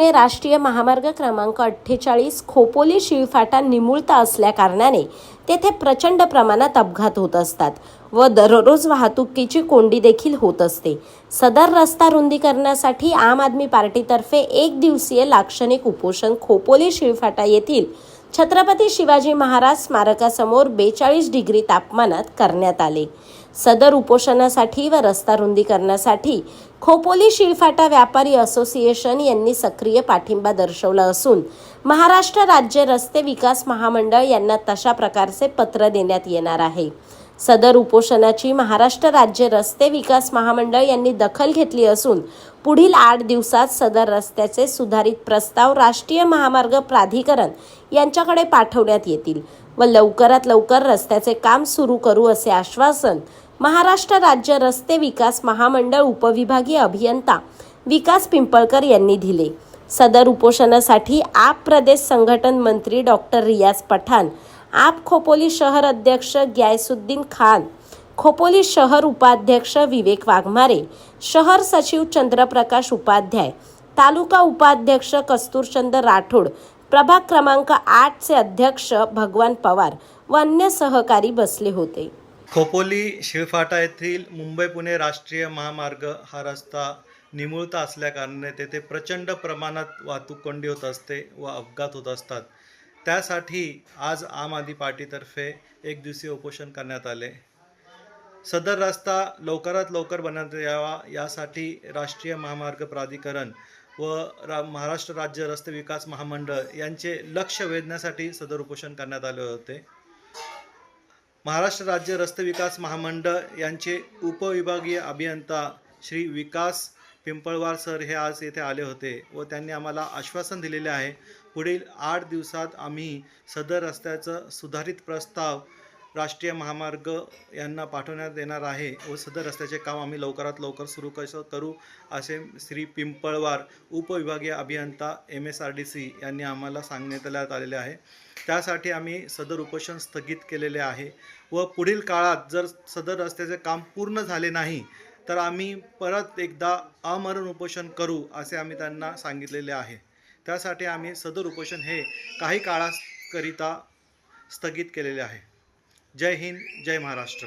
पुणे राष्ट्रीय महामार्ग क्रमांक 48 खोपोली शिळफाटा निमुळता असल्याकारणाने तेथे प्रचंड प्रमाणात अपघात होत असतात व दररोज वाहतुकीची कोंडी देखील होत असते। सदर रस्ता रुंदीकरणासाठी आम आदमी पार्टीतर्फे एक दिवसीय लाक्षणिक उपोषण खोपोली शिळफाटा येथील छत्रपती शिवाजी महाराज स्मारकासमोर 42 डिग्री तापमानात करण्यात आले। सदर उपोषणासाठी व रस्ता रुंदीकरणासाठी खोपोली शिळफाटा व्यापारी असोसिएशन यांनी सक्रिय पाठिंबा दर्शवला असून महाराष्ट्र राज्य रस्ते विकास महामंडळ यांना तशा प्रकारचे पत्र देण्यात येणार आहे। सदर उपोषणाची महाराष्ट्र राज्य रस्ते विकास महामंडळ यांनी दखल घेतली असून पुढील 8 दिवसात सदर रस्त्याचे सुधारित प्रस्ताव राष्ट्रीय महामार्ग प्राधिकरण यांच्याकडे पाठवण्यात येतील व लवकरात लवकर रस्त्याचे काम सुरू करू असे आश्वासन महाराष्ट्र राज्य रस्ते विकास महामंडळ उपविभागीय अभियंता विकास पिंपळकर यांनी दिले। सदर उपोषणासाठी आप प्रदेश संघटन मंत्री डॉक्टर रियाज पठाण, आप खोपोली शहर अध्यक्ष ग्यासुद्दीन खान, खोपोली शहर उपाध्यक्ष विवेक वाघमारे, शहर सचिव चंद्रप्रकाश उपाध्याय, तालुका उपाध्यक्ष कस्तूरचंद राठोड, प्रभाग क्रमांक 8 चे अध्यक्ष भगवान पवार व अन्य सहकारी बसले होते। खोपोली शिळफाटा येथील मुंबई पुणे राष्ट्रीय महामार्ग हा रस्ता निमुळता असल्याकारणाने तेथे प्रचंड प्रमाणात वाहतूक कोंडी होत असते व अपघात होत असतात। त्यासाठी आज आम आदमी पार्टीतर्फे एक दिवसीय उपोषण करण्यात आले। सदर रस्ता लवकरात लवकर बनवण्यात यावा यासाठी राष्ट्रीय महामार्ग प्राधिकरण व महाराष्ट्र राज्य रस्ते विकास महामंडळ यांचे लक्ष वेधण्यासाठी सदर उपोषण करण्यात आले होते। महाराष्ट्र राज्य रस्ते विकास महामंडळ यांचे उपविभागीय अभियंता श्री विकास पिंपळवार सर हे आज येथे आले होते व त्यांनी आम्हाला आश्वासन दिलेले आहे पुढील 8 दिवसात आम्ही सदर रस्त्याचं सुधारित प्रस्ताव राष्ट्रीय महामार्ग यांना पाठवण्यात येणार आहे व सदर रस्त्याचे काम आम्ही लवकरात लवकर सुरू कसं करू असे श्री पिंपळवार उपविभागीय अभियंता MSRDC यांनी आम्हाला सांगण्यात आलेले आहे। त्यासाठी आम्ही सदर उपोषण स्थगित केलेले आहे व पुढील काळात जर सदर रस्त्याचे काम पूर्ण झाले नाही तर आम्ही परत एकदा आमरण उपोषण करू असे आम्ही त्यांना सांगितलेले आहे। त्यासाठी आम्ही सदर उपोषण हे काही काळाकरिता स्थगित केलेले आहे। जय हिंद, जय महाराष्ट्र।